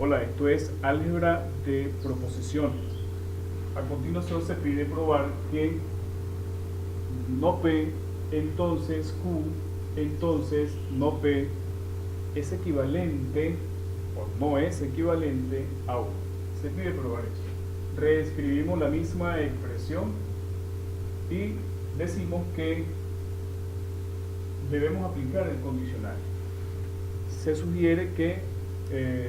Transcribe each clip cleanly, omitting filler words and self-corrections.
Hola, esto es álgebra de proposiciones. A continuación se pide probar que no P, entonces Q, entonces no P es equivalente o no es equivalente a 1. Se pide probar esto. Reescribimos la misma expresión y decimos que debemos aplicar el condicional. Se sugiere que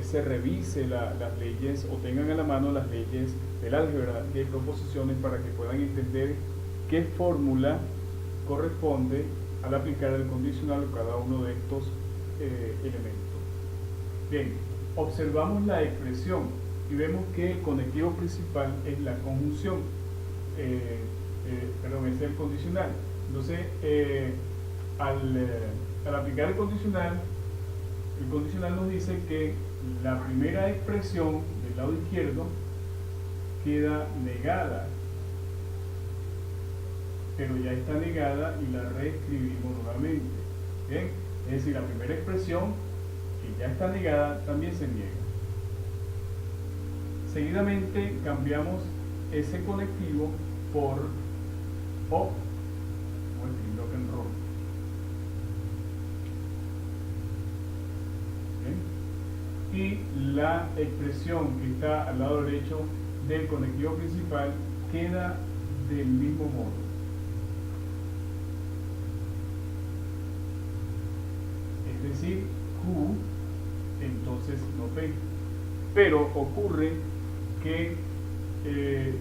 se revise las leyes o tengan a la mano las leyes del álgebra de proposiciones para que puedan entender qué fórmula corresponde al aplicar el condicional a cada uno de estos elementos. Bien, observamos la expresión y vemos que el conectivo principal es la conjunción, es el condicional. Entonces, al aplicar el condicional nos dice que la primera expresión del lado izquierdo queda negada, pero ya está negada y la reescribimos nuevamente. ¿Bien? Es decir, la primera expresión que ya está negada también se niega. Seguidamente cambiamos ese conectivo por O, como el bloque en rojo. Y la expresión que está al lado derecho del conectivo principal queda del mismo modo. Es decir, Q, entonces no P. Pero ocurre que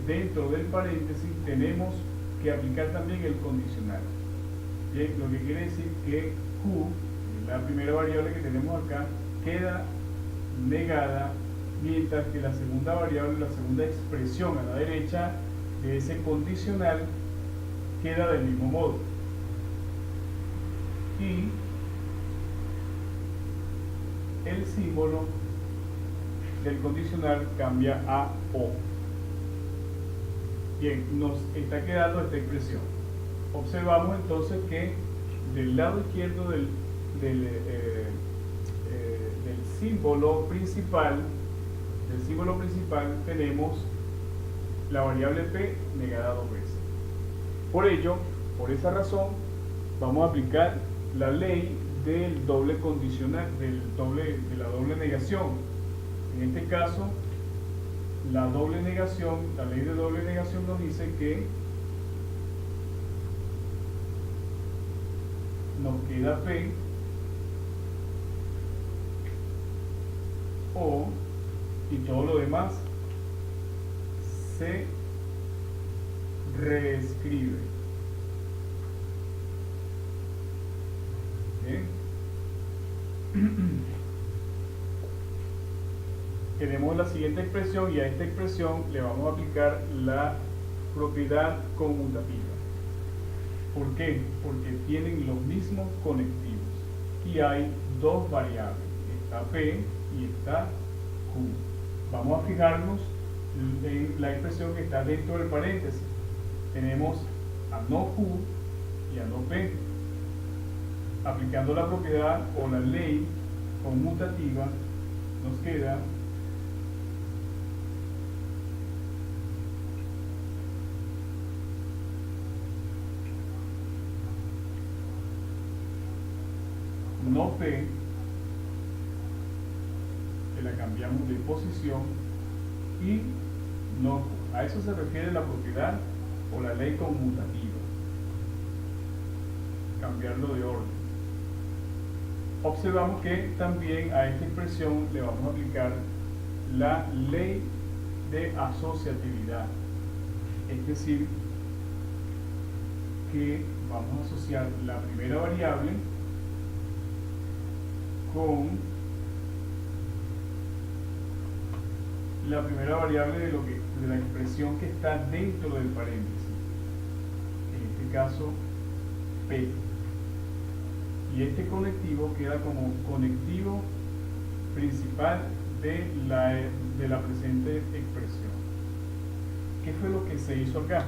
dentro del paréntesis tenemos que aplicar también el condicional. Bien, lo que quiere decir que Q, la primera variable que tenemos acá, queda negada, mientras que la segunda variable, la segunda expresión a la derecha de ese condicional queda del mismo modo. Y el símbolo del condicional cambia a O. Bien, nos está quedando esta expresión. Observamos entonces que del lado izquierdo del símbolo principal tenemos la variable P negada dos veces. Por ello, por esa razón, vamos a aplicar la ley del doble condicional, de la doble negación. En este caso, la ley de doble negación nos dice que nos queda P O y todo lo demás se reescribe. ¿Bien? Tenemos la siguiente expresión y a esta expresión le vamos a aplicar la propiedad conmutativa. ¿Por qué? Porque tienen los mismos conectivos y hay dos variables, está P y está Q. Vamos a fijarnos en la expresión que está dentro del paréntesis. Tenemos a no Q y a no P. Aplicando la propiedad o la ley conmutativa, nos queda no P, que la cambiamos de posición, y no Q. A eso se refiere la propiedad o la ley conmutativa. Cambiarlo de orden. Observamos que también a esta expresión le vamos a aplicar la ley de asociatividad. Es decir, que vamos a asociar la primera variable con la primera variable de la expresión que está dentro del paréntesis, en este caso P, y este conectivo queda como conectivo principal de la presente expresión. ¿Qué fue lo que se hizo acá?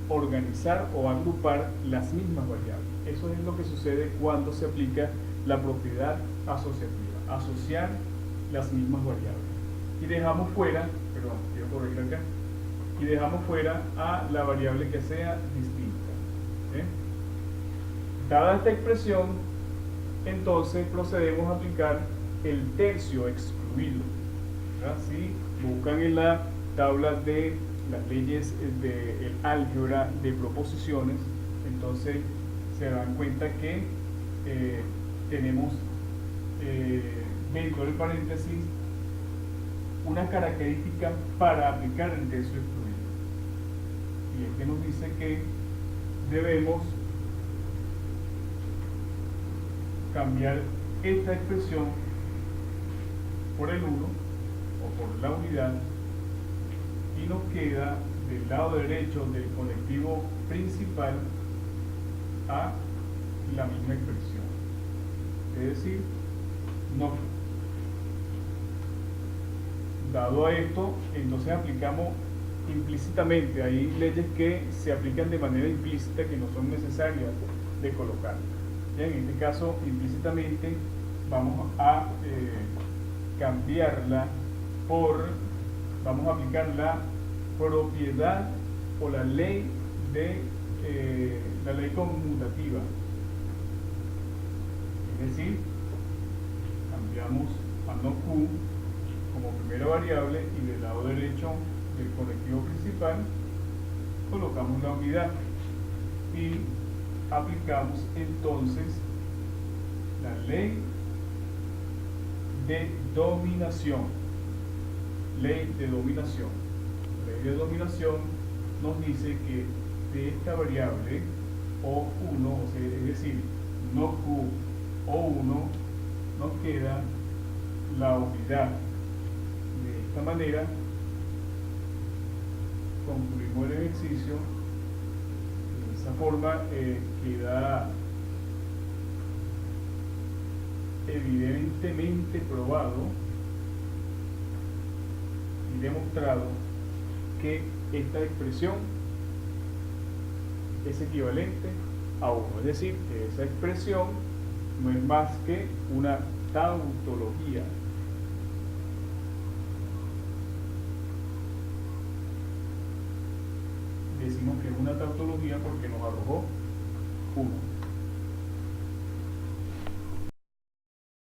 Organizar o agrupar las mismas variables. Eso es lo que sucede cuando se aplica la propiedad asociativa. Asociar las mismas variables. Y dejamos fuera, perdón, quiero corregir acá, y dejamos fuera a la variable que sea distinta. ¿Eh? Dada esta expresión, entonces procedemos a aplicar el tercio excluido. ¿Verdad? Si buscan en la tabla de las leyes del álgebra de proposiciones, entonces se dan cuenta que tenemos dentro del paréntesis una característica para aplicar el tercio excluido, y es que nos dice que debemos cambiar esta expresión por el 1 o por la unidad, y nos queda del lado derecho del conectivo principal a la misma expresión, es decir, no. Dado a esto, entonces aplicamos implícitamente, hay leyes que se aplican de manera implícita que no son necesarias de colocar. Bien, en este caso, implícitamente vamos a cambiarla vamos a aplicar la propiedad o la ley conmutativa. Es decir, cambiamos a no q como primera variable, y del lado derecho del conectivo principal colocamos la unidad y aplicamos entonces la ley de dominación. Ley de dominación. La ley de dominación nos dice que de esta variable O1, o sea, es decir, no q O1, nos queda la unidad. De esta manera concluimos el ejercicio. De esa forma queda evidentemente probado y demostrado que esta expresión es equivalente a 1, es decir, que esa expresión no es más que una tautología. Decimos que es una tautología porque nos arrojó 1.